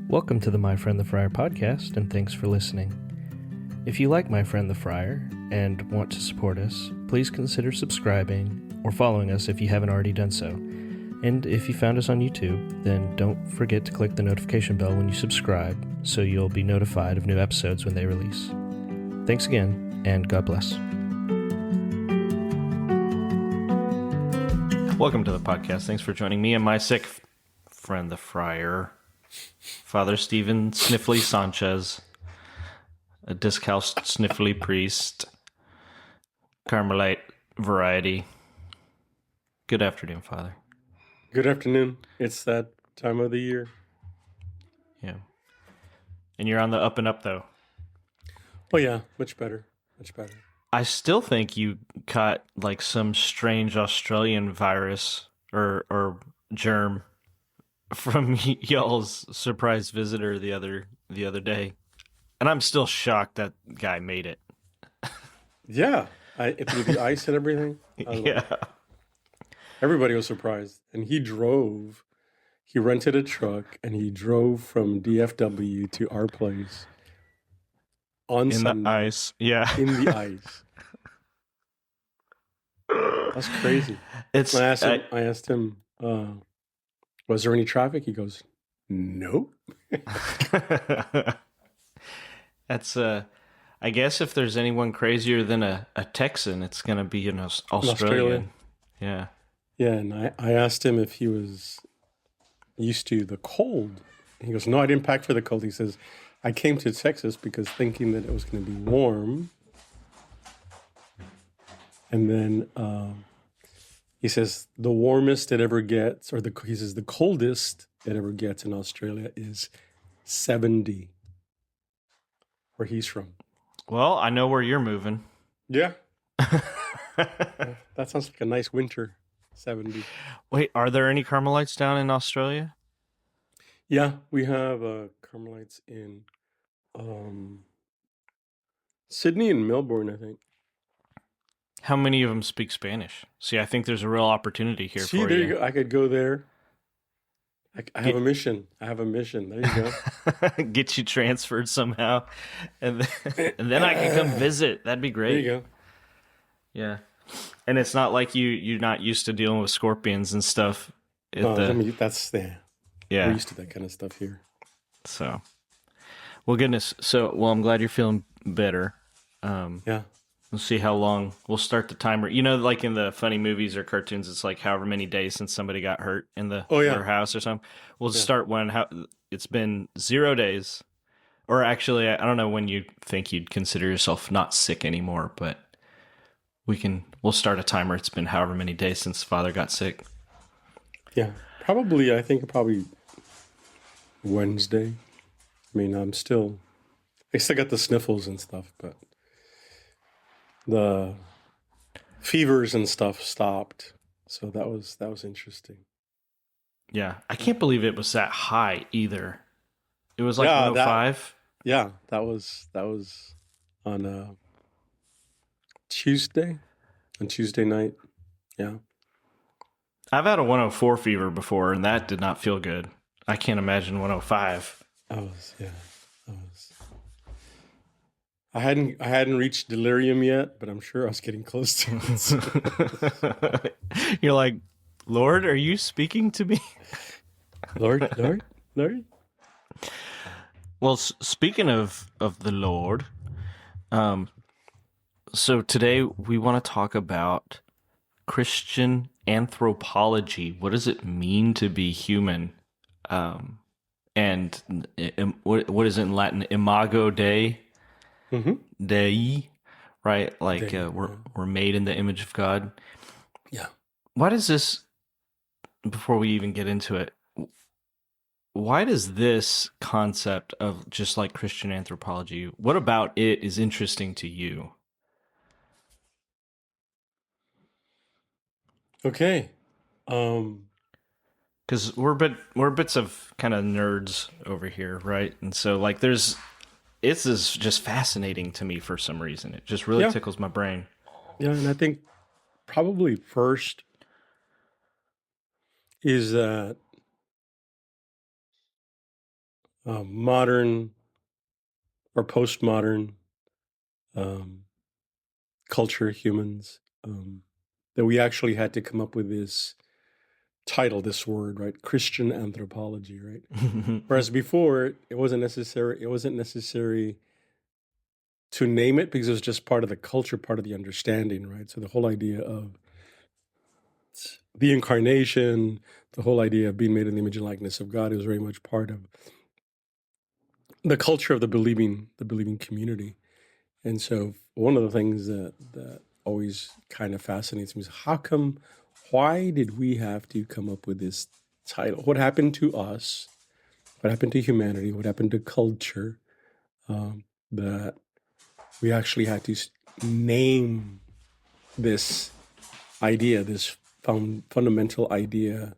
Welcome to the My Friend the Friar podcast, and thanks for listening. If you like My Friend the Friar and want to support us, please consider subscribing or following us if you haven't already done so. And if you found us on YouTube, then don't forget to click the notification bell when you subscribe so you'll be notified of new episodes when they release. Thanks again, and God bless. Welcome to the podcast. Thanks for joining me and my sick friend the Friar, Father Stephen Sniffly Sanchez, a discalced sniffly priest, Carmelite variety. Good afternoon, Father. Good afternoon. It's that time of the year. Yeah. And you're on the up and up, though. Oh, yeah. Much better. Much better. I still think you caught like some strange Australian virus or germ from y'all's surprise visitor the other day. And I'm still shocked that guy made it. Yeah. Through the ice and everything. Yeah. Everybody was surprised. And he rented a truck and he drove from DFW to our place on Sunday. The ice. Yeah. In the ice. That's crazy. I asked him, was there any traffic? He goes, nope. That's I guess if there's anyone crazier than a Texan, it's going to be an Australian. Yeah. Yeah, and I asked him if he was used to the cold. He goes, no, I didn't pack for the cold. He says, I came to Texas because thinking that it was going to be warm. And then he says the warmest it ever gets, he says the coldest it ever gets in Australia is 70, where he's from. Well, I know where you're moving. Yeah. That sounds like a nice winter, 70. Wait, are there any Carmelites down in Australia? Yeah, we have Carmelites in Sydney and Melbourne, I think. How many of them speak Spanish? See, I think there's a real opportunity here for you. There you go. I could go there. I have a mission. There you go. Get you transferred somehow, and then I can come visit. That'd be great. There you go. Yeah, and it's not like you're not used to dealing with scorpions and stuff. We're used to that kind of stuff here. So, well, goodness. I'm glad you're feeling better. Yeah. We'll see how long. We'll start the timer. You know, like in the funny movies or cartoons, it's like however many days since somebody got hurt in their house or something. We'll start when it's been 0 days. Or actually, I don't know when you think you'd consider yourself not sick anymore, but we'll start a timer. It's been however many days since Father got sick. Yeah, I think probably Wednesday. I mean, I still got the sniffles and stuff, but the fevers and stuff stopped. So that was interesting. Yeah, I can't believe it was that high either. It was like 105. That was on Tuesday. On Tuesday night. Yeah. I've had a 104 fever before, and that did not feel good. I can't imagine 105. I hadn't reached delirium yet, but I'm sure I was getting close to it. You're like, Lord, are you speaking to me? Lord. Well, speaking of the Lord, so today we want to talk about Christian anthropology. What does it mean to be human? And what is it in Latin? Imago Dei. Mm-hmm. Dei, right? Like we're made in the image of God. Yeah. Why does this? Before we even get into it, why does this concept of just like Christian anthropology? What about it is interesting to you? Okay. Because we're bits of kind of nerds over here, right? And so like this is just fascinating to me for some reason. It just really tickles my brain. Yeah, and I think probably first is that modern or postmodern culture, humans, that we actually had to come up with this title, this word, right? Christian anthropology, right? Whereas before, it wasn't necessary. It wasn't necessary to name it because it was just part of the culture, part of the understanding, right? So the whole idea of the incarnation, the whole idea of being made in the image and likeness of God is very much part of the culture of the believing community. And so one of the things that always kind of fascinates me is why did we have to come up with this title? What happened to us? What happened to humanity? What happened to culture? That we actually had to name this idea, this fundamental idea.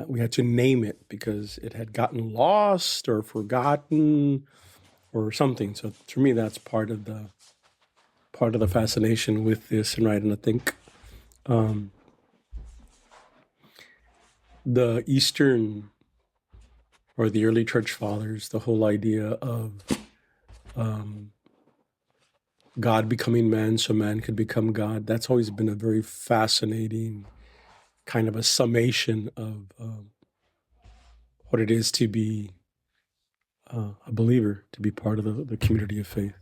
We had to name it because it had gotten lost or forgotten or something. So to me, that's part of the fascination with this, and right. And I think the Eastern or the early church fathers, the whole idea of God becoming man so man could become God, that's always been a very fascinating kind of a summation of what it is to be a believer, to be part of the community of faith.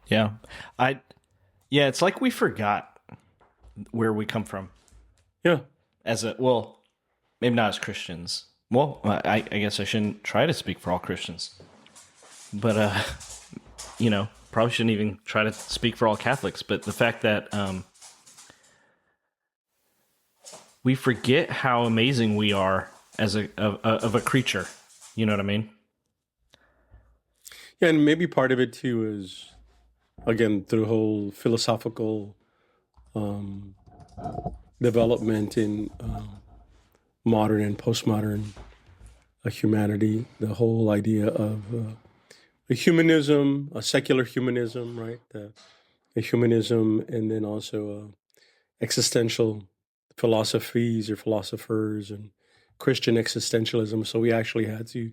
Yeah. It's like we forgot where we come from. Yeah. Maybe not as Christians. Well, I guess I shouldn't try to speak for all Christians. But, probably shouldn't even try to speak for all Catholics. But the fact that we forget how amazing we are as of a creature. You know what I mean? Yeah, and maybe part of it too is, again, through the whole philosophical development in modern and postmodern humanity, the whole idea of a humanism, a secular humanism, right? A humanism, and then also existential philosophies or philosophers and Christian existentialism. So we actually had to,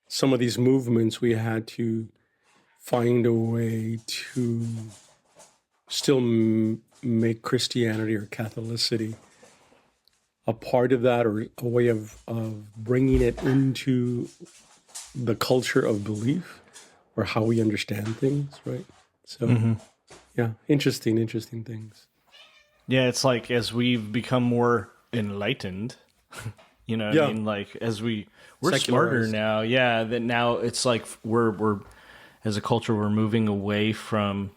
some of these movements, we had to find a way to still make Christianity or Catholicity a part of that, or a way of bringing it into the culture of belief or how we understand things, right? So, yeah, interesting things. Yeah, it's like as we've become more enlightened, you know what I mean? Like as we're smarter now. Yeah, that now it's like we're as a culture we're moving away from.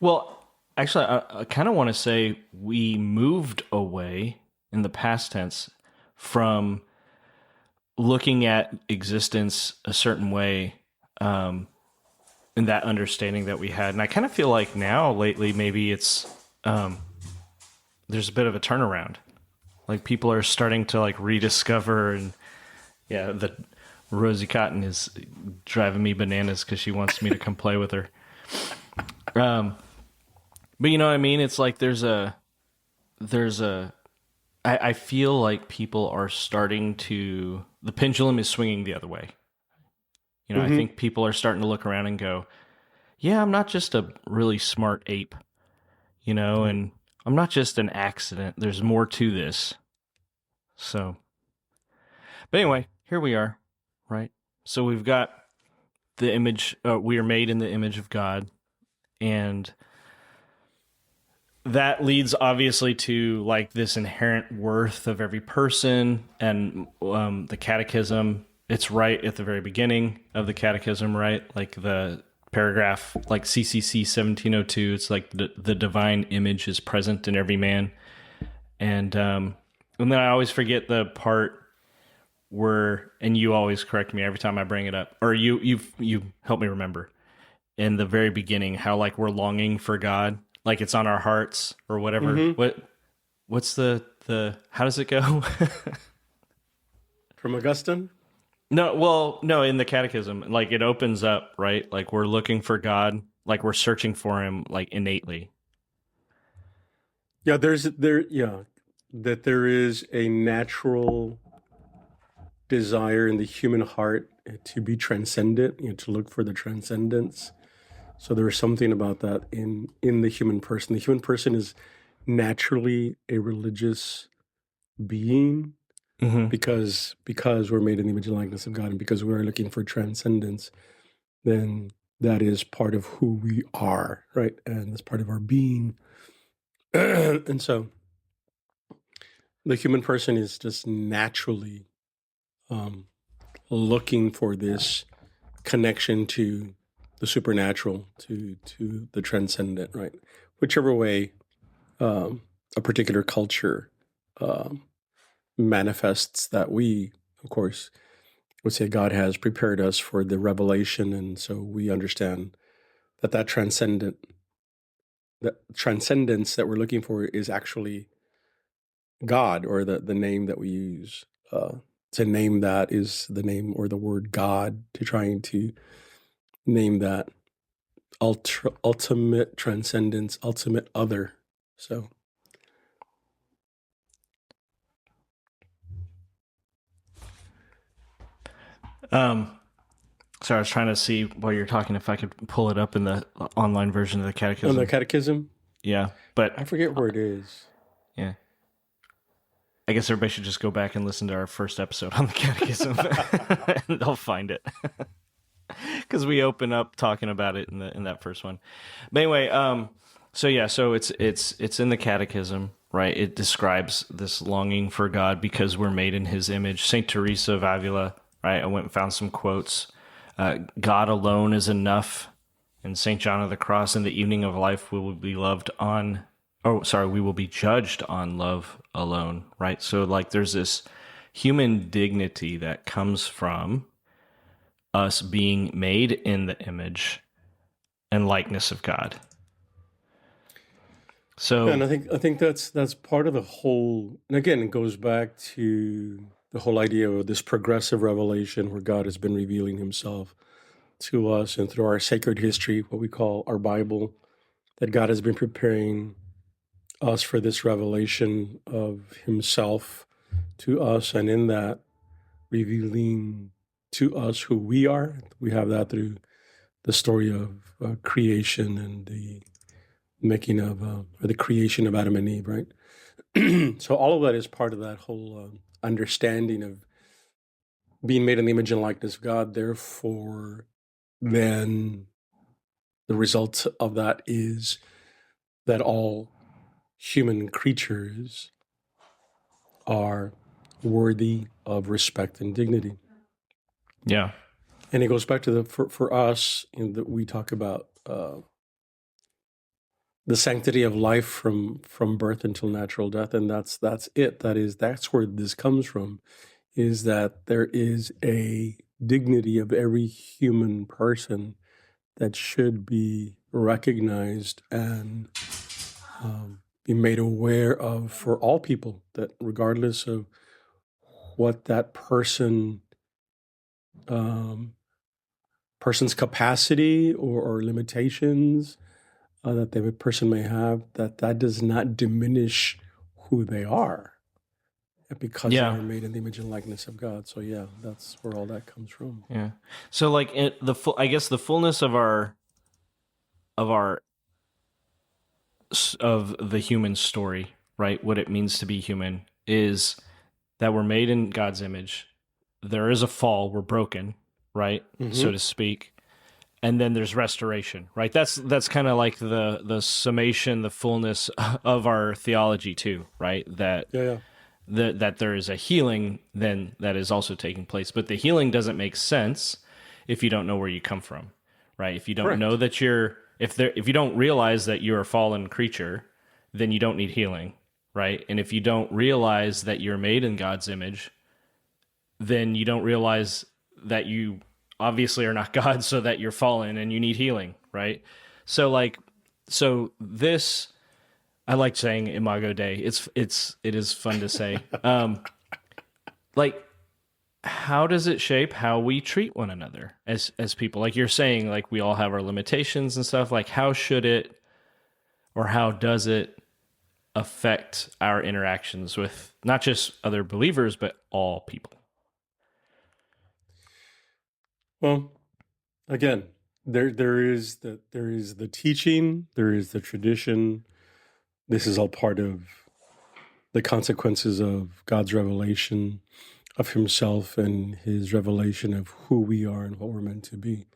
Well, actually, I kind of want to say we moved away in the past tense from looking at existence a certain way, in that understanding that we had, and I kind of feel like now lately maybe it's there's a bit of a turnaround. Like people are starting to like rediscover, and the Rosie Cotton is driving me bananas because she wants me to come play with her. But you know what I mean? It's like I feel like people are starting to, the pendulum is swinging the other way. You know, I think people are starting to look around and go, yeah, I'm not just a really smart ape, you know, and I'm not just an accident. There's more to this. So, but anyway, here we are, right? So we've got the image, we are made in the image of God, and that leads obviously to like this inherent worth of every person, and the catechism, it's right at the very beginning of the catechism, right? Like the paragraph, like CCC 1702, it's like the divine image is present in every man. And then I always forget the part where, and you always correct me every time I bring it up, or you help me remember in the very beginning, how like we're longing for God, like it's on our hearts or whatever. What's the how does it go? From Augustine? No, in the catechism, like it opens up, right? Like we're looking for God, like we're searching for him, like innately. Yeah, that there is a natural desire in the human heart to be transcendent, to look for the transcendence. So there's something about that in the human person. The human person is naturally a religious being because we're made in the image and likeness of God, and because we are looking for transcendence. Then that is part of who we are, right? And that's part of our being. And so the human person is just naturally looking for this connection to the supernatural, to the transcendent, right? Whichever way a particular culture manifests that, we, of course, would say God has prepared us for the revelation, and so we understand that transcendence that we're looking for is actually God, or the name that we use to name that is the name or the word God, to trying to name that ultimate transcendence, ultimate other. So So I was trying to see while you're talking if I could pull it up in the online version of the catechism. on the catechism, Yeah, but I forget where it is. Yeah, I guess everybody should just go back and listen to our first episode on the catechism, and they'll find it. Because we open up talking about it in that first one. But anyway, so it's in the catechism, right? It describes this longing for God because we're made in His image. Saint Teresa of Avila, right? I went and found some quotes. God alone is enough. And Saint John of the Cross, in the evening of life, we will be we will be judged on love alone, right? So like there's this human dignity that comes from us being made in the image and likeness of God. So, and I think that's part of the whole. And again, it goes back to the whole idea of this progressive revelation, where God has been revealing Himself to us, and through our sacred history, what we call our Bible, that God has been preparing us for this revelation of Himself to us, and in that revealing to us who we are. We have that through the story of creation and the making of, or the creation of Adam and Eve, right? So all of that is part of that whole understanding of being made in the image and likeness of God. Therefore, then the result of that is that all human creatures are worthy of respect and dignity. yeah. And it goes back to for us, that we talk about the sanctity of life from birth until natural death, and that's it. That's where this comes from, is that there is a dignity of every human person that should be recognized and be made aware of for all people, that regardless of what that person's capacity or limitations that the person may have, that does not diminish who they are, because they are made in the image and likeness of God. So yeah, that's where all that comes from. Yeah. So like I guess the fullness of the human story, right? What it means to be human is that we're made in God's image. There is a fall, we're broken, right? So to speak. And then there's restoration, right? That's kind of like the summation, the fullness of our theology too, right? That there is a healing then that is also taking place, but the healing doesn't make sense if you don't know where you come from, right? If you don't know that if you don't realize that you're a fallen creature, then you don't need healing, right? And if you don't realize that you're made in God's image, then you don't realize that you obviously are not God, so that you're fallen and you need healing, right? So this, I like saying Imago Dei. It is fun to say. Like, how does it shape how we treat one another as people? Like you're saying, like we all have our limitations and stuff. Like how should it, or how does it affect our interactions with not just other believers, but all people? Well, again, there is the teaching, there is the tradition. This is all part of the consequences of God's revelation of himself and his revelation of who we are and what we're meant to be.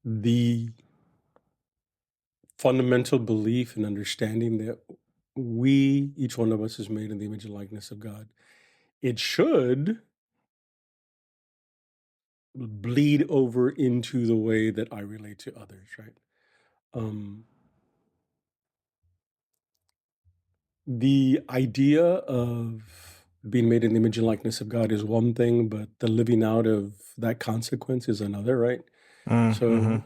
The fundamental belief and understanding that each one of us is made in the image and likeness of God, it should bleed over into the way that I relate to others, right? The idea of being made in the image and likeness of God is one thing, but the living out of that consequence is another, right? So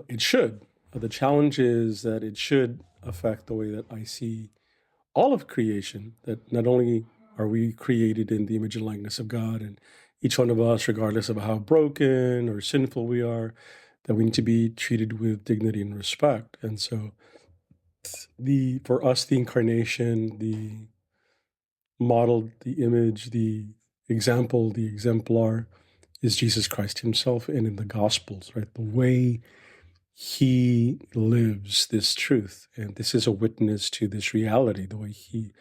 it should. The challenge is that it should affect the way that I see all of creation, that not only are we created in the image and likeness of God, and each one of us, regardless of how broken or sinful we are, that we need to be treated with dignity and respect. And so for us, the incarnation, the model, the image, the example, the exemplar is Jesus Christ himself, and in the Gospels, right? The way he lives this truth. And this is a witness to this reality, the way he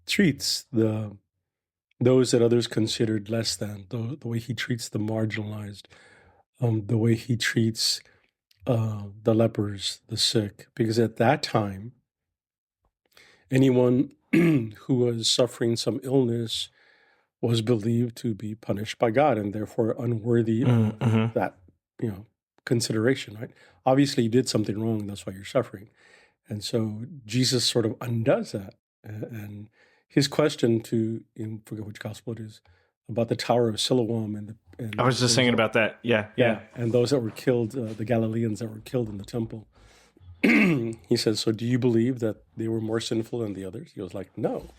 treats those that others considered less than, the way he treats the marginalized, the way he treats the lepers, the sick. Because at that time, anyone who was suffering some illness was believed to be punished by God and therefore unworthy of that, consideration, right? Obviously, you did something wrong, that's why you're suffering. And so Jesus sort of undoes that. And his question I forget which gospel it is, about the Tower of Siloam and I was just thinking about that. Yeah. And those that were killed, the Galileans that were killed in the temple. He says, so do you believe that they were more sinful than the others? He was like, no,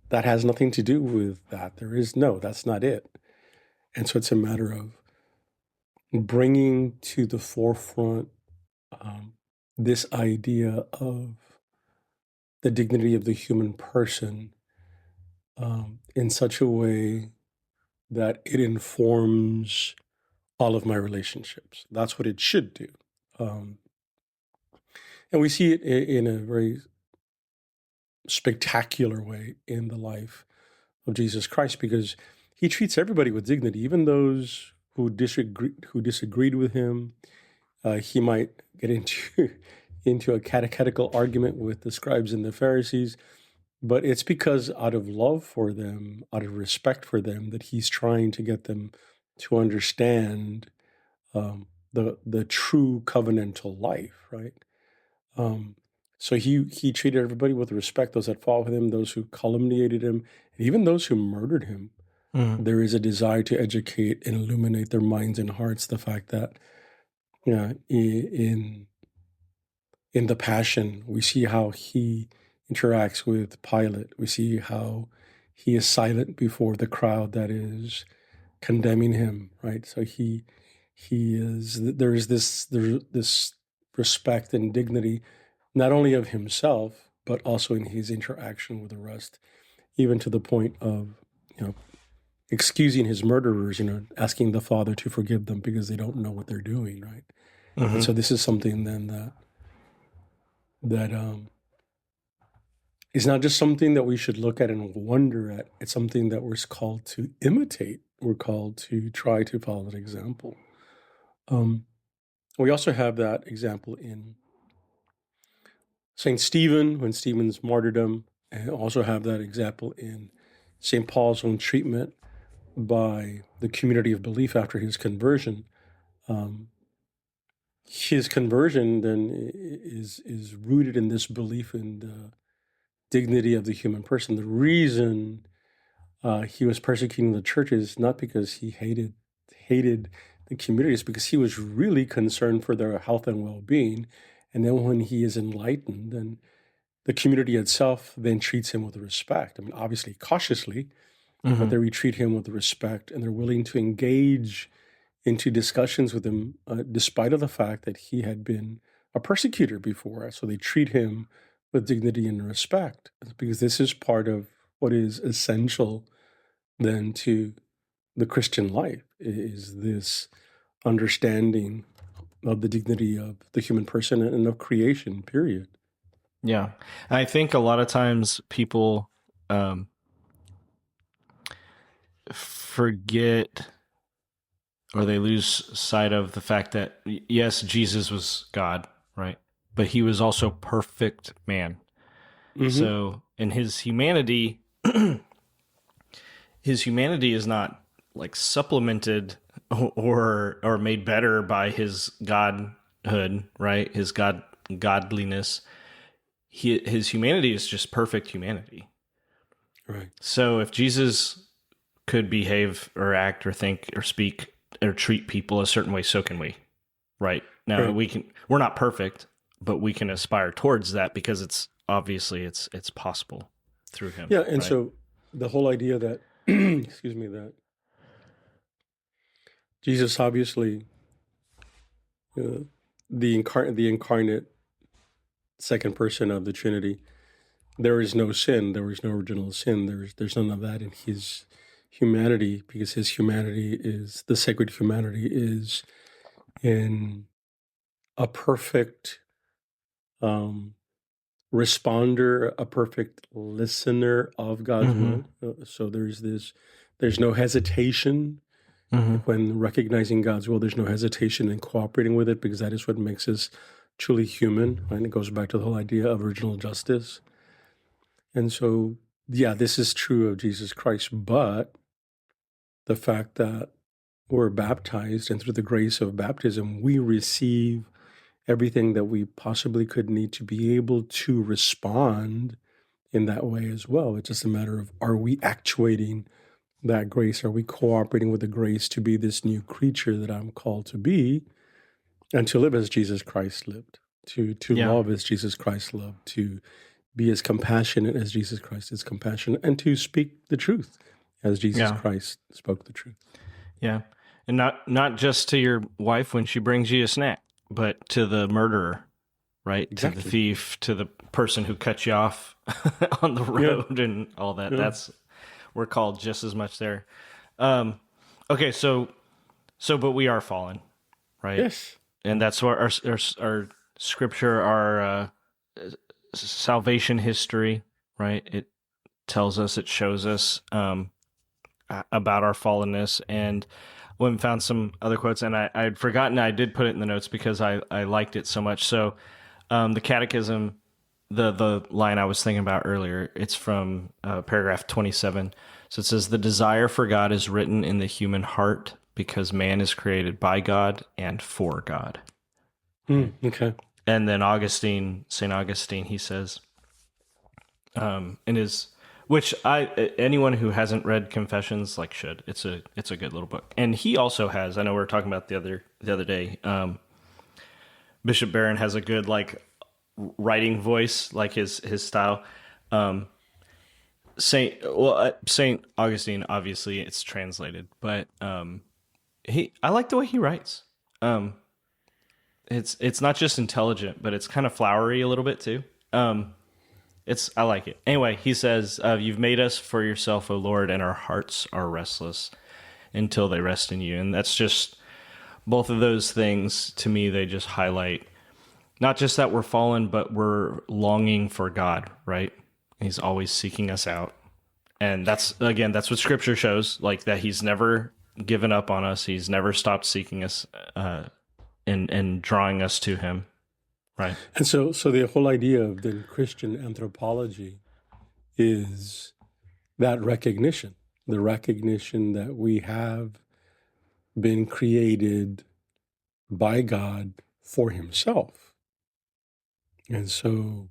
that has nothing to do with that. That's not it. And so it's a matter of bringing to the forefront this idea of the dignity of the human person in such a way that it informs all of my relationships. That's what it should do. And we see it in a very spectacular way in the life of Jesus Christ, because he treats everybody with dignity, even those who disagreed with him. He might get into a catechetical argument with the scribes and the Pharisees, but it's because out of love for them, out of respect for them, that he's trying to get them to understand the true covenantal life, right? So he treated everybody with respect, those that fought with him, those who calumniated him, and even those who murdered him. There is a desire to educate and illuminate their minds and hearts. The fact that in the Passion, we see how he interacts with Pilate. We see how he is silent before the crowd that is condemning him, right? So there's this respect and dignity, not only of himself, but also in his interaction with the rest, even to the point of, excusing his murderers, asking the Father to forgive them because they don't know what they're doing, right? And so this is something then that is not just something that we should look at and wonder at. It's something that we're called to imitate. We're called to try to follow that example. We also have that example in St. Stephen, when Stephen's martyrdom, and also have that example in St. Paul's own treatment by the community of belief after his conversion. His conversion then is rooted in this belief in the dignity of the human person. The reason he was persecuting the church is not because he hated the community, it's because he was really concerned for their health and well-being. And then when he is enlightened, then the community itself then treats him with respect. I mean, obviously cautiously, but they treat him with respect, and they're willing to engage into discussions with him, despite of the fact that he had been a persecutor before. So they treat him with dignity and respect, because this is part of what is essential then to the Christian life is this understanding of the dignity of the human person and of creation, period. Yeah. I think a lot of times people forget, or they lose sight of the fact that, yes, Jesus was God, right? But he was also perfect man. Mm-hmm. So in his humanity is not like supplemented or made better by his godhood, right? His godliness. His humanity is just perfect humanity. Right. So if Jesus could behave or act or think or speak or treat people a certain way, so can we. Right? Now Right. we're not perfect, but we can aspire towards that because it's possible through him. Yeah, and right? so the whole idea that excuse me, that Jesus obviously the incarnate second person of the Trinity, there is no sin, there is no original sin, there's none of that in his humanity, because his humanity is the sacred humanity is in a perfect responder, a perfect listener of God's will. So there's no hesitation when recognizing God's will. There's no hesitation in cooperating with it, because that is what makes us truly human. And it goes back to the whole idea of original justice. And so, yeah, this is true of Jesus Christ, but the fact that we're baptized, and through the grace of baptism, we receive everything that we possibly could need to be able to respond in that way as well. It's just a matter of, are we actuating that grace? Are we cooperating with the grace to be this new creature that I'm called to be, and to live as Jesus Christ lived, to love as Jesus Christ loved, to be as compassionate as Jesus Christ is compassionate, and to speak the truth as Jesus Christ spoke the truth. Yeah. And not just to your wife when she brings you a snack, but to the murderer, right? Exactly. To the thief, to the person who cut you off on the road and all that. Yeah. We're called just as much there. Okay, so but we are fallen, right? Yes. And that's what our scripture, our salvation history, right? It tells us, it shows us about our fallenness. And went and found some other quotes, and I'd forgotten, I did put it in the notes because I liked it so much. So the Catechism, the line I was thinking about earlier, it's from paragraph 27. So it says, the desire for God is written in the human heart because man is created by God and for God. Okay. And then St. Augustine, he says, in his, which anyone who hasn't read Confessions should. It's a good little book. And he also has, I know we were talking about the other day, Bishop Barron has a good writing voice, his style. Saint Augustine, obviously it's translated, but I like the way he writes. It's not just intelligent, but it's kind of flowery a little bit too. I like it. Anyway, he says, you've made us for yourself, O Lord, and our hearts are restless until they rest in you. And that's just, both of those things, to me, they just highlight not just that we're fallen, but we're longing for God, right? He's always seeking us out. And that's what Scripture shows, that he's never given up on us. He's never stopped seeking us and drawing us to him. Right. And so the whole idea of the Christian anthropology is that recognition, the recognition that we have been created by God for himself. And so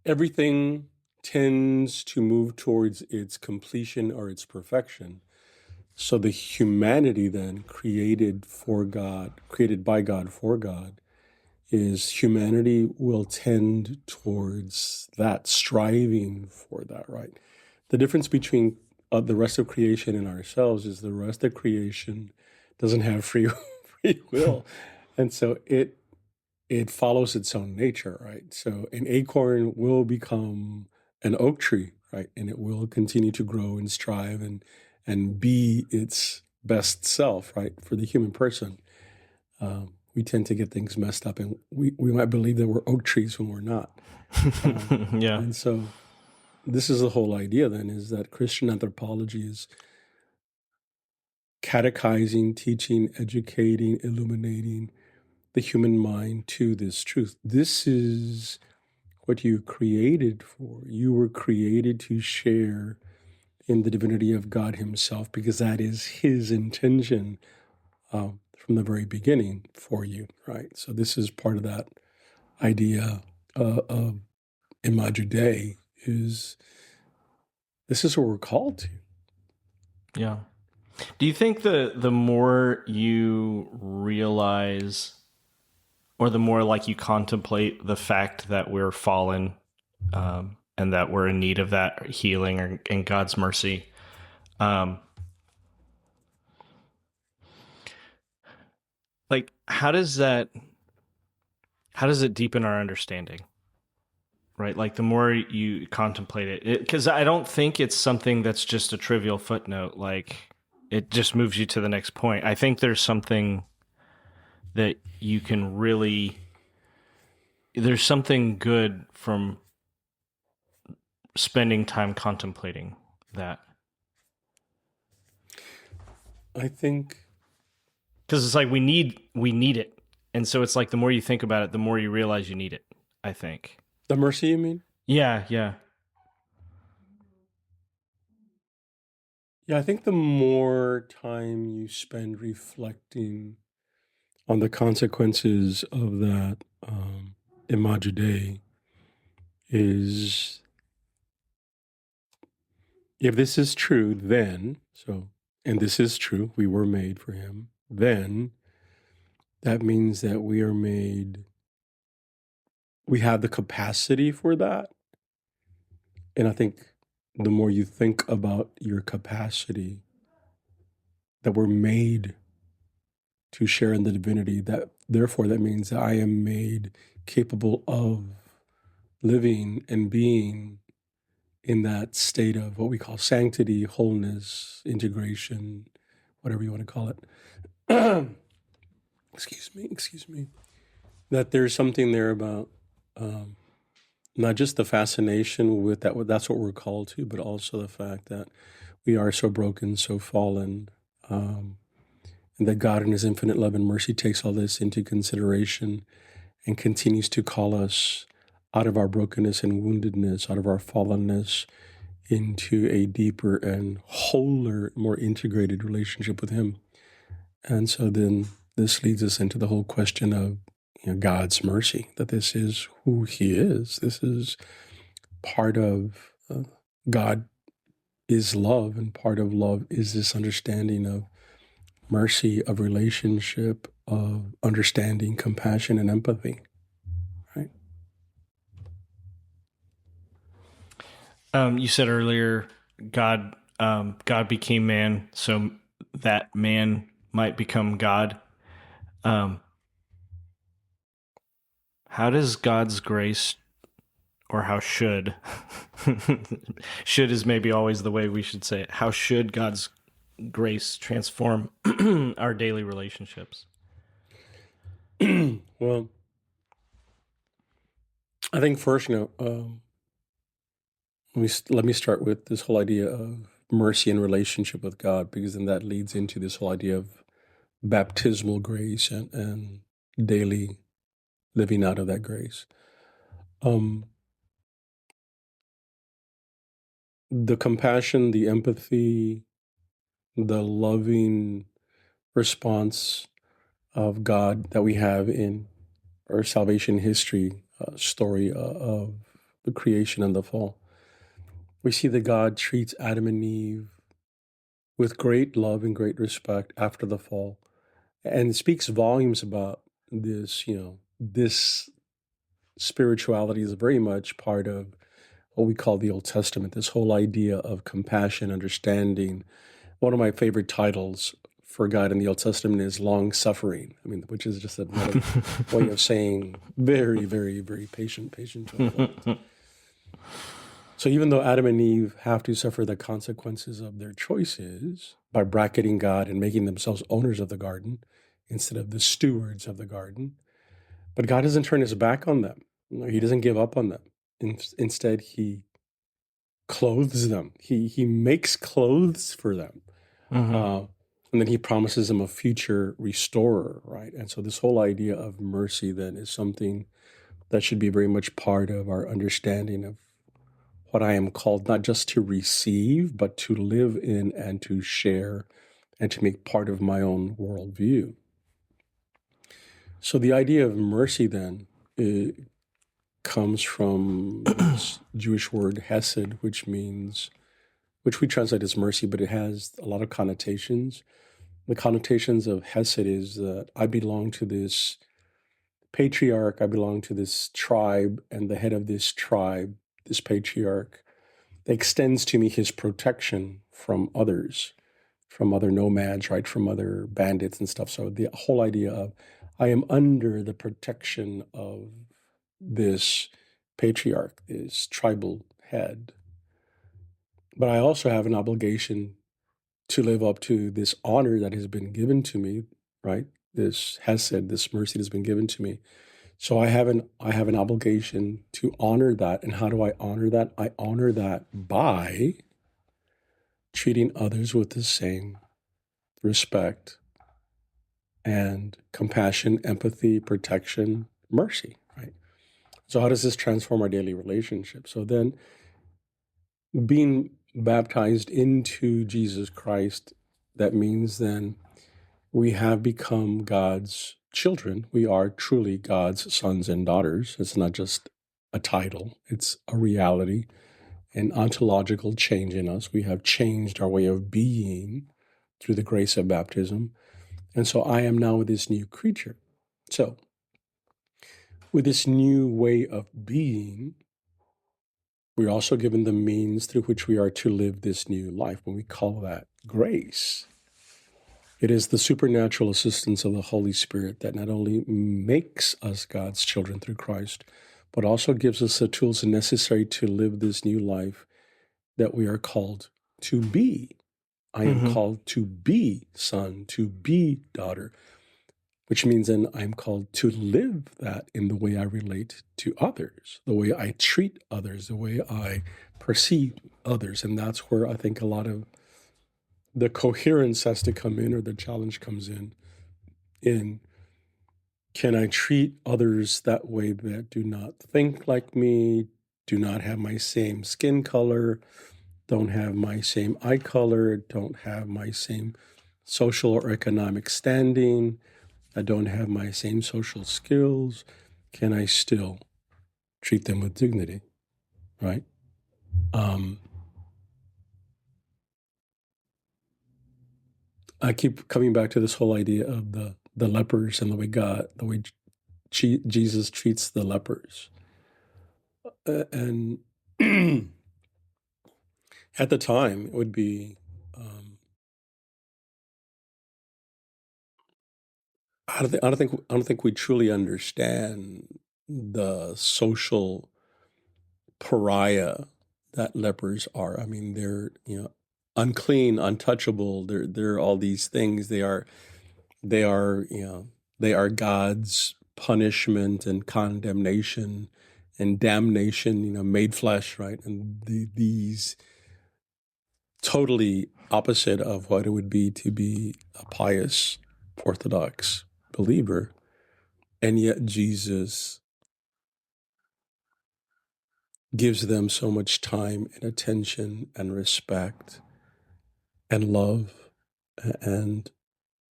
everything tends to move towards its completion or its perfection. So the humanity then created by God for God, is humanity will tend towards that, striving for that, right? The difference between the rest of creation and ourselves is the rest of creation doesn't have free will. And so it follows its own nature, right? So an acorn will become an oak tree, right? And it will continue to grow and strive and be its best self, right? For the human person, we tend to get things messed up, and we might believe that we're oak trees when we're not. Yeah. And so this is the whole idea then, is that Christian anthropology is catechizing, teaching, educating, illuminating the human mind to this truth. This is what you created for. You were created to share in the divinity of God himself, because that is his intention from the very beginning for you, right? So this is part of that idea of Imago Dei, is this is what we're called to. Yeah. Do you think the more you realize, or the more like you contemplate the fact that we're fallen, and that we're in need of that healing or in God's mercy, like how does it deepen our understanding? Right? Like the more you contemplate it, because I don't think it's something that's just a trivial footnote. Like it just moves you to the next point. I think there's something that you can really, there's something good from spending time contemplating that. I think, because it's like we need it, and so it's like the more you think about it, the more you realize you need it. I think the mercy, you mean? Yeah. Yeah, I think the more time you spend reflecting on the consequences of that Imago Dei, is, if this is true, then, and this is true, we were made for him, then that means that we have the capacity for that. And I think the more you think about your capacity, that we're made to share in the divinity, that therefore that means that I am made capable of living and being in that state of what we call sanctity, wholeness, integration, whatever you want to call it. Excuse me. That there's something there about not just the fascination with that, that's what we're called to, but also the fact that we are so broken, so fallen, and that God in his infinite love and mercy takes all this into consideration and continues to call us out of our brokenness and woundedness, out of our fallenness, into a deeper and wholer, more integrated relationship with him. And so then this leads us into the whole question of God's mercy, that this is who he is. This is part of God is love, and part of love is this understanding of mercy, of relationship, of understanding, compassion, and empathy, right? You said earlier, God became man so that man might become God. How does God's grace, or how should is maybe always the way we should say it. How should God's grace transform our daily relationships? Well, I think first, let me start with this whole idea of mercy and relationship with God, because then that leads into this whole idea of baptismal grace and daily living out of that grace. The compassion, the empathy, the loving response of God that we have in our salvation history story of the creation and the fall. We see that God treats Adam and Eve with great love and great respect after the fall, and speaks volumes about this. This spirituality is very much part of what we call the Old Testament, this whole idea of compassion, understanding. One of my favorite titles for God in the Old Testament is long suffering. I mean, which is just another way of saying very, very, very patient. So even though Adam and Eve have to suffer the consequences of their choices by bracketing God and making themselves owners of the garden instead of the stewards of the garden, but God doesn't turn his back on them. He doesn't give up on them. Instead, he clothes them. He makes clothes for them. Mm-hmm. And then he promises them a future restorer, right? And so this whole idea of mercy then is something that should be very much part of our understanding of what I am called not just to receive, but to live in and to share and to make part of my own worldview. So the idea of mercy then comes from this Jewish word hesed, which we translate as mercy, but it has a lot of connotations. The connotations of hesed is that I belong to this patriarch, I belong to this tribe, and the head of this tribe, this patriarch, extends to me his protection from others, from other nomads, right, from other bandits and stuff. So the whole idea of I am under the protection of this patriarch, this tribal head. But I also have an obligation to live up to this honor that has been given to me, right? This hesed, this mercy that has been given to me. So I have an obligation to honor that. And how do I honor that? I honor that by treating others with the same respect and compassion, empathy, protection, mercy, right? So how does this transform our daily relationship? So then being baptized into Jesus Christ, that means then we have become God's children. We are truly God's sons and daughters. It's not just a title, it's a reality, an ontological change in us. We have changed our way of being through the grace of baptism. And so I am now this new creature. So with this new way of being, we're also given the means through which we are to live this new life, when we call that grace. It is the supernatural assistance of the Holy Spirit that not only makes us God's children through Christ, but also gives us the tools necessary to live this new life that we are called to be. I am called to be son, to be daughter, which means then I'm called to live that in the way I relate to others, the way I treat others, the way I perceive others. And that's where I think a lot of the coherence has to come in, or the challenge comes in can I treat others that way that do not think like me, do not have my same skin color, don't have my same eye color, don't have my same social or economic standing, I don't have my same social skills. Can I still treat them with dignity, right? I keep coming back to this whole idea of the lepers and the way Jesus treats the lepers. And at the time, it would be, I don't think we truly understand the social pariah that lepers are. I mean, they're unclean, untouchable. They're all these things. They are God's punishment and condemnation and damnation, made flesh, right? And these totally opposite of what it would be to be a pious Orthodox believer. And yet Jesus gives them so much time and attention and respect and love and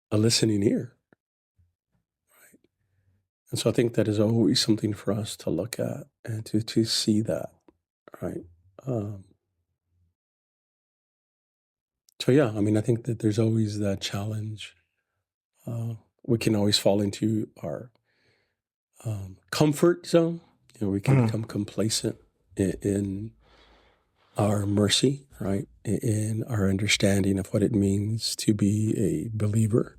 a listening ear. Right? And so I think that is always something for us to look at and to see that, right? So yeah, I mean, I think that there's always that challenge. We can always fall into our comfort zone. We can become complacent in our mercy, right? In our understanding of what it means to be a believer.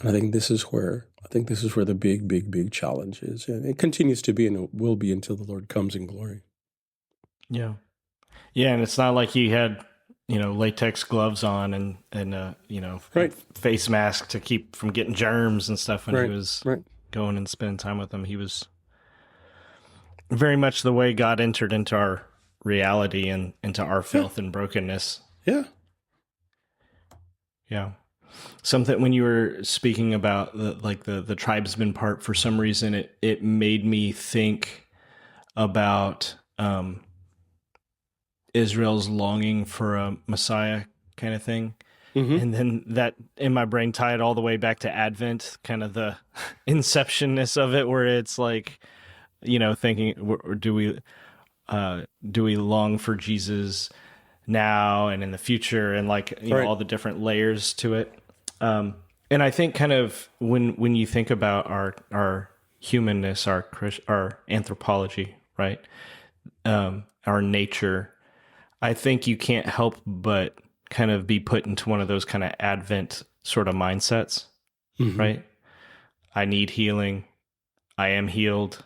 And I think this is where the big challenge is. And it continues to be, and it will be until the Lord comes in glory. Yeah. Yeah, and it's not like he had, latex gloves on and Right. face mask to keep from getting germs and stuff when he Right. was Right. going and spending time with them. He was very much the way God entered into our reality and into our Yeah. filth and brokenness. Yeah. Yeah. Something when you were speaking about the tribesman part, for some reason it made me think about Israel's longing for a Messiah kind of thing. Mm-hmm. And then that in my brain tied all the way back to Advent, kind of the inceptionness of it, where it's like, thinking, do we long for Jesus now and in the future, and Right. all the different layers to it. And I think kind of when you think about our humanness, our anthropology, right, our nature, I think you can't help but kind of be put into one of those kind of Advent sort of mindsets, Mm-hmm. right? I need healing. I am healed.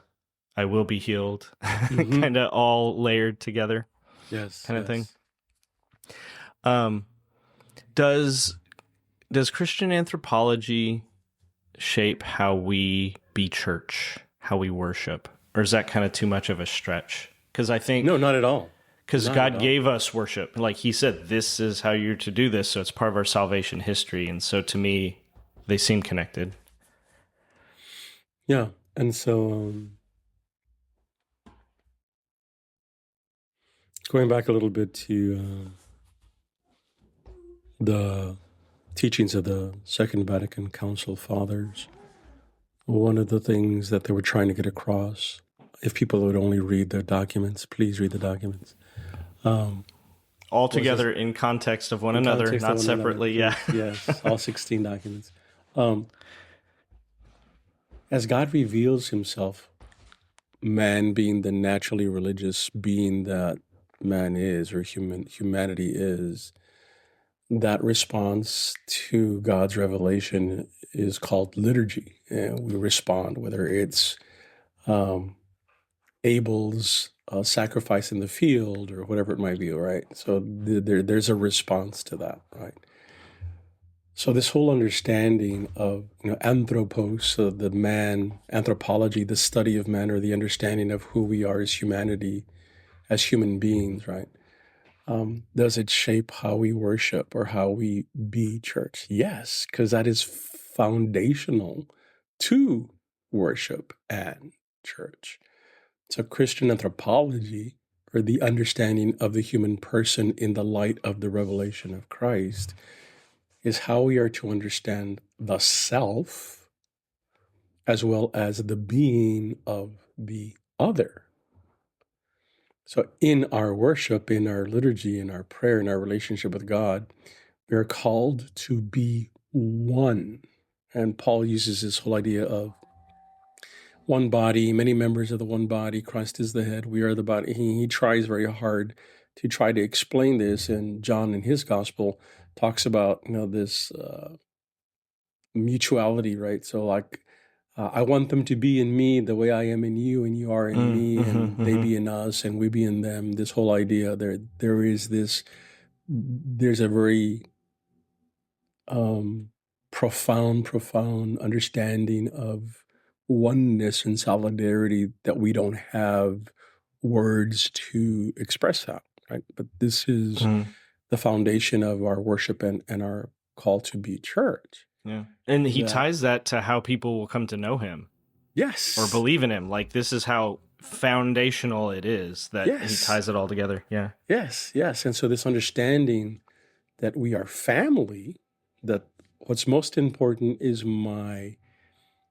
I will be healed. Mm-hmm. Kind of all layered together, Yes. kind of Yes. thing. Does Christian anthropology shape how we be church, how we worship, or is that kind of too much of a stretch? Because I think No, not at all. because Not at God all. gave us worship, like He said, this is how you're to do this, so it's part of our salvation history, and so to me, they seem connected. Yeah. And so going back a little bit to the teachings of the Second Vatican Council Fathers, one of the things that they were trying to get across, if people would only read their documents, please read the documents. All together in context of one another, Context of not one separately. another. Yeah. Yes, all 16 documents. As God reveals himself, man being the naturally religious being that man is, or humanity is, that response to God's revelation is called liturgy. And we respond, whether it's Abel's sacrifice in the field or whatever it might be, right? So there's a response to that, right? So this whole understanding of anthropos, the man, anthropology, the study of man, or the understanding of who we are as humanity, as human beings, right? Does it shape how we worship or how we be church? Yes, because that is foundational to worship and church. So Christian anthropology, or the understanding of the human person in the light of the revelation of Christ, is how we are to understand the self as well as the being of the other. So in our worship, in our liturgy, in our prayer, in our relationship with God, we are called to be one. And Paul uses this whole idea of one body, many members of the one body. Christ is the head. We are the body. He tries very hard to try to explain this. And John in his gospel talks about, this mutuality, right? So I want them to be in me the way I am in you and you are in me and they be in us and we be in them. This whole idea there's a very profound understanding of oneness and solidarity that we don't have words to express that, right? But this is the foundation of our worship and our call to be church. Yeah. And he ties that to how people will come to know him. Yes. Or believe in him. Like, this is how foundational it is that he ties it all together. Yeah. Yes. And so this understanding that we are family, that what's most important is my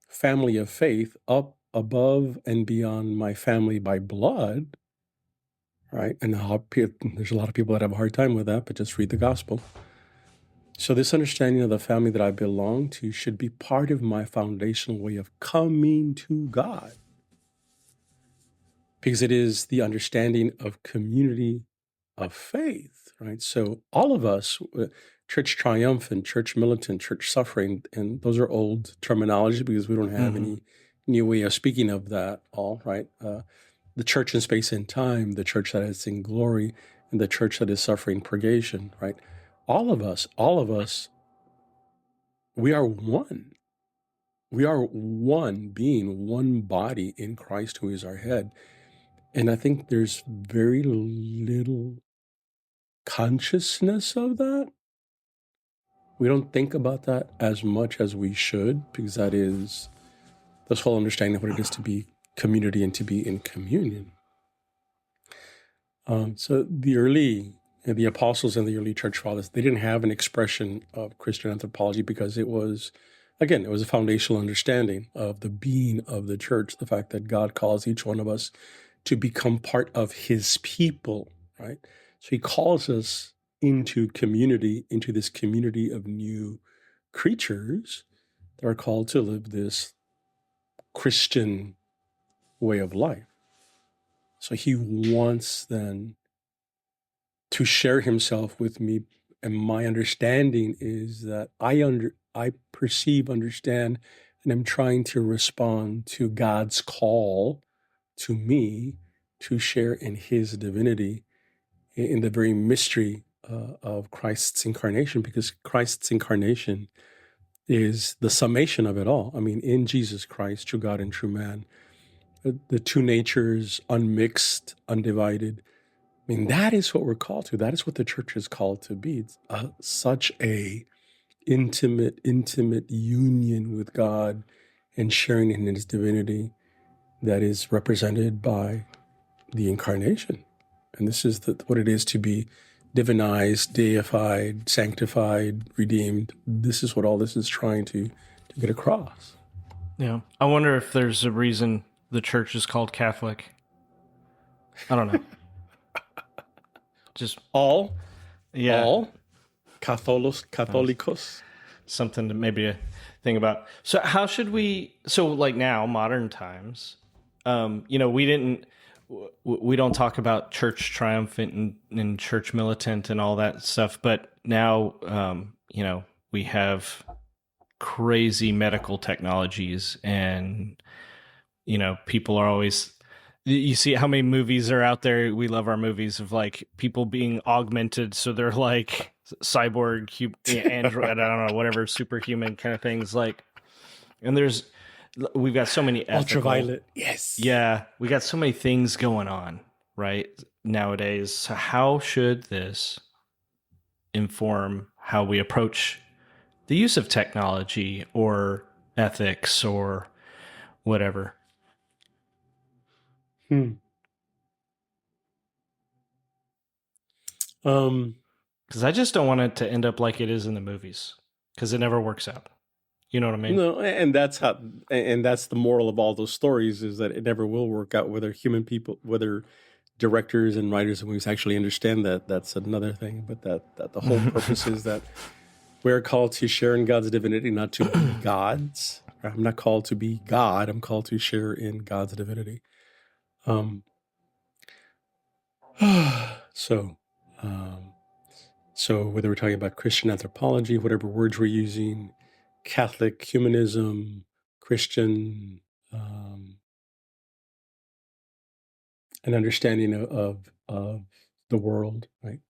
family of faith up above and beyond my family by blood, right? And there's a lot of people that have a hard time with that, but just read the gospel. So this understanding of the family that I belong to should be part of my foundational way of coming to God, because it is the understanding of community of faith, right? So all of us, church triumphant, church militant, church suffering, and those are old terminology because we don't have any new way of speaking of that all, right? The church in space and time, the church that is in glory, and the church that is suffering purgation, right? All of us, we are one. We are one being, one body in Christ who is our head. And I think there's very little consciousness of that. We don't think about that as much as we should, because that is this whole understanding of what it is to be community and to be in communion. So the apostles and the early church fathers, they didn't have an expression of Christian anthropology because it was a foundational understanding of the being of the church, the fact that God calls each one of us to become part of his people, right? So he calls us into community, into this community of new creatures that are called to live this Christian way of life. So he wants then to share himself with me. And my understanding is that I perceive, understand, and I'm trying to respond to God's call to me to share in his divinity, in the very mystery of Christ's incarnation, because Christ's incarnation is the summation of it all. I mean, in Jesus Christ, true God and true man, the two natures, unmixed, undivided. I mean, that is what we're called to. That is what the church is called to be. It's such a intimate union with God and sharing in his divinity that is represented by the incarnation. And this is what it is to be divinized, deified, sanctified, redeemed. This is what all this is trying to get across. Yeah. I wonder if there's a reason the church is called Catholic. I don't know. Just all Catholicos. Something to maybe think about. So how should we, like now, modern times, we don't talk about church triumphant and church militant and all that stuff, but now, we have crazy medical technologies and, people are always, you see how many movies are out there. We love our movies of like people being augmented. So they're like cyborg, android, I don't know, whatever, superhuman kind of things. Like, and we've got so many ultraviolet. Yes. Yeah. We got so many things going on right nowadays. So how should this inform how we approach the use of technology or ethics or whatever? Because I just don't want it to end up like it is in the movies, because it never works out. You know what I mean? No, and that's the moral of all those stories, is that it never will work out, whether whether directors and writers of movies actually understand that. That's another thing. But that the whole purpose is that we're called to share in God's divinity, not to be gods. I'm not called to be God. I'm called to share in God's divinity. So whether we're talking about Christian anthropology, whatever words we're using, Catholic humanism, Christian, an understanding of the world, right?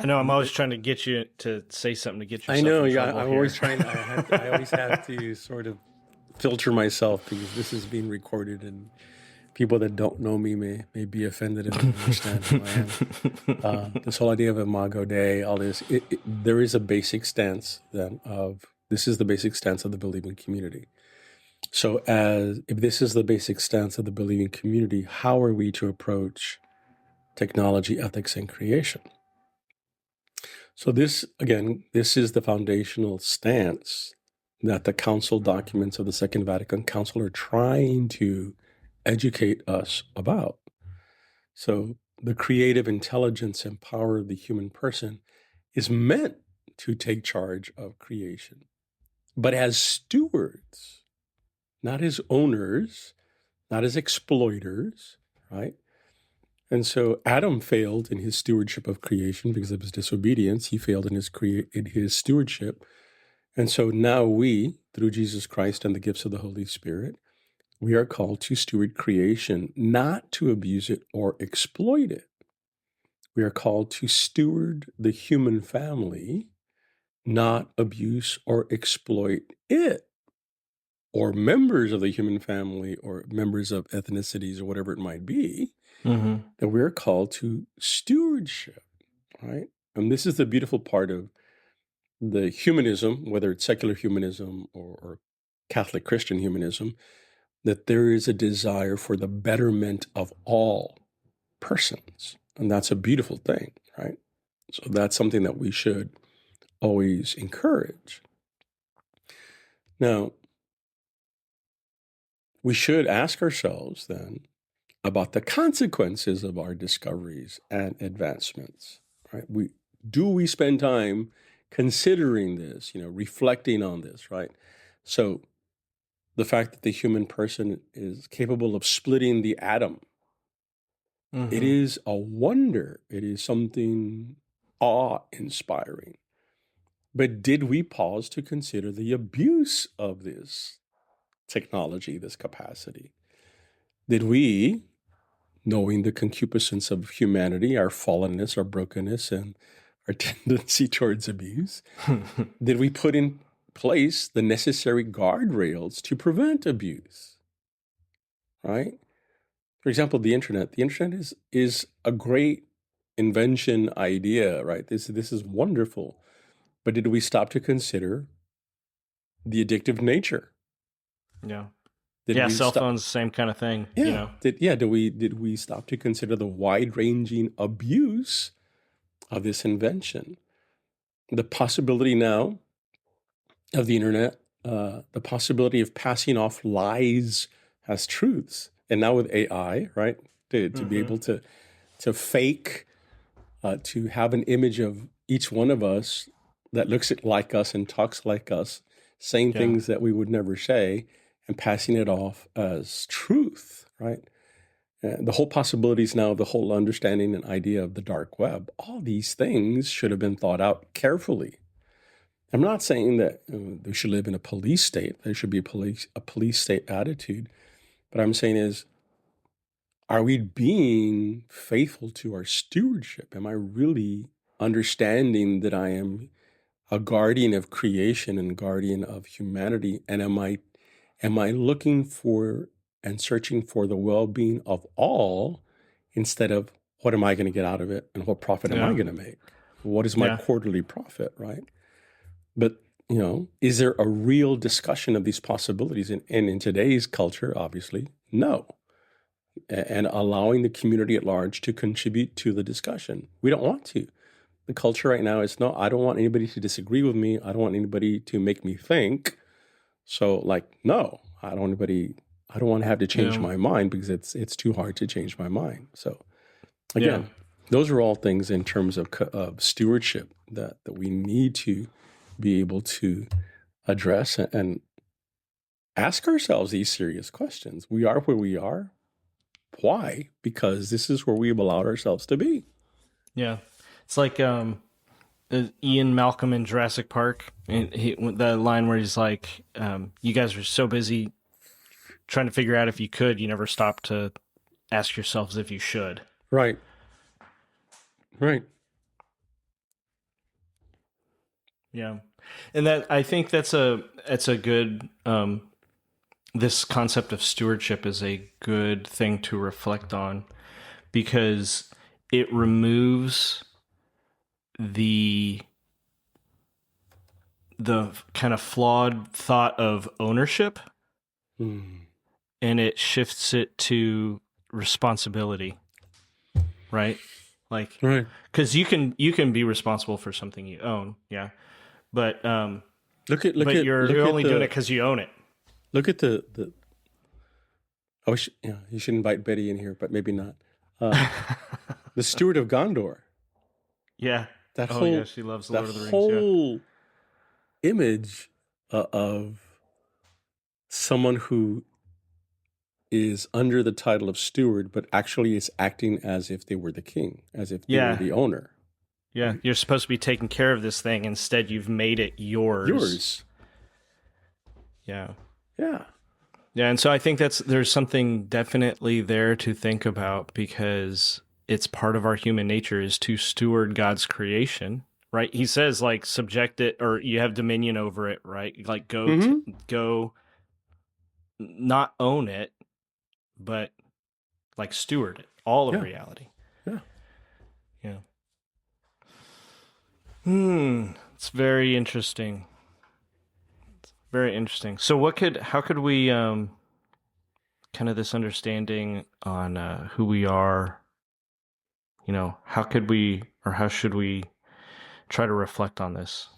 I know I'm always trying to get you to say something to get yourself. I know, in yeah. trouble I'm here. always trying. I always have to sort of filter myself, because this is being recorded, and people that don't know me may be offended and don't understand who I am. This whole idea of Imago Dei, all this, there is a basic stance then this is the basic stance of the believing community. So if this is the basic stance of the believing community, how are we to approach technology, ethics, and creation? So this is the foundational stance that the council documents of the Second Vatican Council are trying to educate us about. So the creative intelligence and power of the human person is meant to take charge of creation, but as stewards, not as owners, not as exploiters, right? And so Adam failed in his stewardship of creation because of his disobedience. He failed in his stewardship. And so now we, through Jesus Christ and the gifts of the Holy Spirit, We are called to steward creation, not to abuse it or exploit it. We are called to steward the human family, not abuse or exploit it, or members of the human family, or members of ethnicities, or whatever it might be, that we're called to stewardship, right? And this is the beautiful part of the humanism, whether it's secular humanism or Catholic Christian humanism, that there is a desire for the betterment of all persons. And that's a beautiful thing, right? So that's something that we should always encourage. Now, we should ask ourselves then about the consequences of our discoveries and advancements, right? Do we spend time considering this, reflecting on this, right? So the fact that the human person is capable of splitting the atom, it is a wonder. It is something awe-inspiring. But did we pause to consider the abuse of this technology, this capacity? Did we, knowing the concupiscence of humanity, our fallenness, our brokenness, and our tendency towards abuse, did we put in place the necessary guardrails to prevent abuse? Right? For example, the internet. The internet is a great invention idea, right? This is wonderful. But did we stop to consider the addictive nature? Yeah. Cell phones, same kind of thing. Yeah. Did we stop to consider the wide-ranging abuse of this invention? The possibility now of the internet, the possibility of passing off lies as truths. And now with AI, right, to be able to fake, to have an image of each one of us that looks like us and talks like us, saying things that we would never say, and passing it off as truth, right? The whole possibilities now of the whole understanding and idea of the dark web, all these things should have been thought out carefully. I'm not saying that we should live in a police state. There should be a police state attitude. But I'm saying is, are we being faithful to our stewardship? Am I really understanding that I am a guardian of creation and guardian of humanity? And am I looking for and searching for the well-being of all instead of what am I going to get out of it and what profit am I going to make? What is my quarterly profit, right? But, is there a real discussion of these possibilities? And in today's culture, obviously, no. And allowing the community at large to contribute to the discussion. We don't want to. The culture right now is, no, I don't want anybody to disagree with me. I don't want anybody to make me think. So, no, I don't want to have to change my mind because it's too hard to change my mind. So, again, those are all things in terms of stewardship that we need to be able to address and ask ourselves these serious questions. We are where we are. Why? Because this is where we've allowed ourselves to be. Yeah. It's like Ian Malcolm in Jurassic Park, and the line where he's like, you guys are so busy trying to figure out if you could, you never stop to ask yourselves if you should. Right. Yeah. And that, I think that's a good, this concept of stewardship is a good thing to reflect on because it removes the kind of flawed thought of ownership and it shifts it to responsibility, right? Because you can be responsible for something you own, but you're only doing it because you own it. Look at the you should invite Betty in here, but maybe not. The Steward of Gondor. Yeah. She loves the Lord of the Rings. That whole image of someone who is under the title of steward, but actually is acting as if they were the king, as if they were the owner. Yeah, you're supposed to be taking care of this thing. Instead, you've made it yours. Yeah. Yeah, and so I think there's something definitely there to think about, because it's part of our human nature is to steward God's creation, right? He says, like, subject it, or you have dominion over it, right? Like, go, not own it, but like steward it, all of reality. Yeah. Yeah. It's very interesting. Very interesting. So how could we, kind of this understanding on who we are, how could we, or how should we try to reflect on this?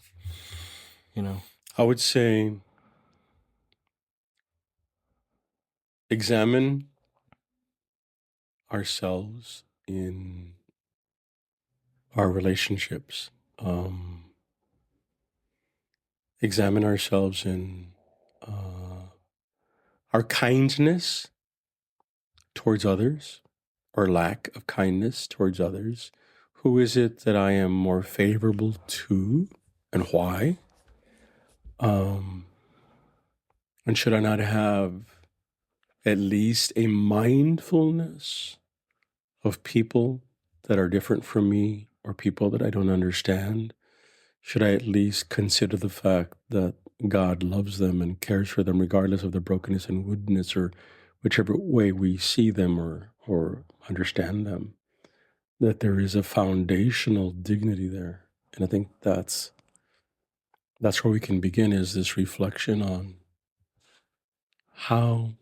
I would say examine ourselves in our relationships. Examine ourselves in our kindness towards others, or lack of kindness towards others. Who is it that I am more favorable to, and why? And should I not have at least a mindfulness of people that are different from me, or people that I don't understand? Should I at least consider the fact that God loves them and cares for them regardless of their brokenness and woundedness, or whichever way we see them or understand them? That there is a foundational dignity there. And I think that's where we can begin, is this reflection on how,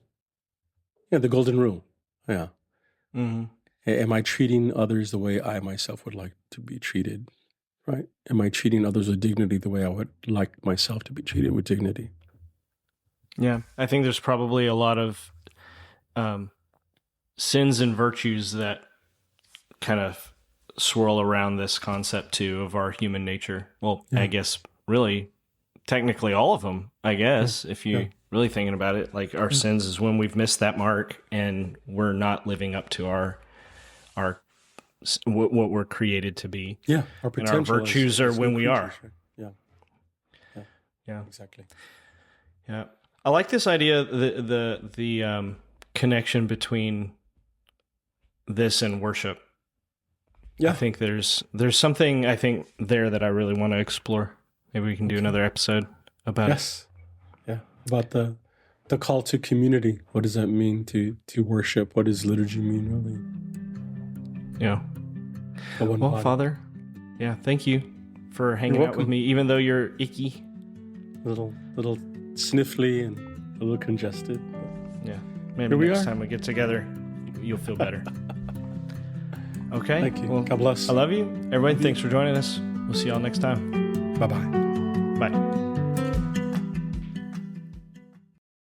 the golden rule. Yeah. Mm-hmm. Am I treating others the way I myself would like to be treated? Right? Am I treating others with dignity the way I would like myself to be treated with dignity? Yeah. I think there's probably a lot of sins and virtues that kind of swirl around this concept too of our human nature. Well, I guess really technically all of them, I guess, if you really thinking about it, like our sins is when we've missed that mark and we're not living up to our what we're created to be. Yeah, our potential. And our virtues are when we are. Yeah, exactly. Yeah, I like this idea, the connection between this and worship. Yeah, I think there's something I think there that I really want to explore. Maybe we can do another episode about it. Yeah, about the call to community. What does that mean to worship? What does liturgy mean, really? Yeah. Well, Father, thank you for hanging out with me, even though you're icky. Little sniffly and a little congested. Yeah. Maybe next time we get together, you'll feel better. Okay. Thank you. Well, God bless. I love you. Everybody, thanks for joining us. We'll see y'all next time. Bye-bye. Bye.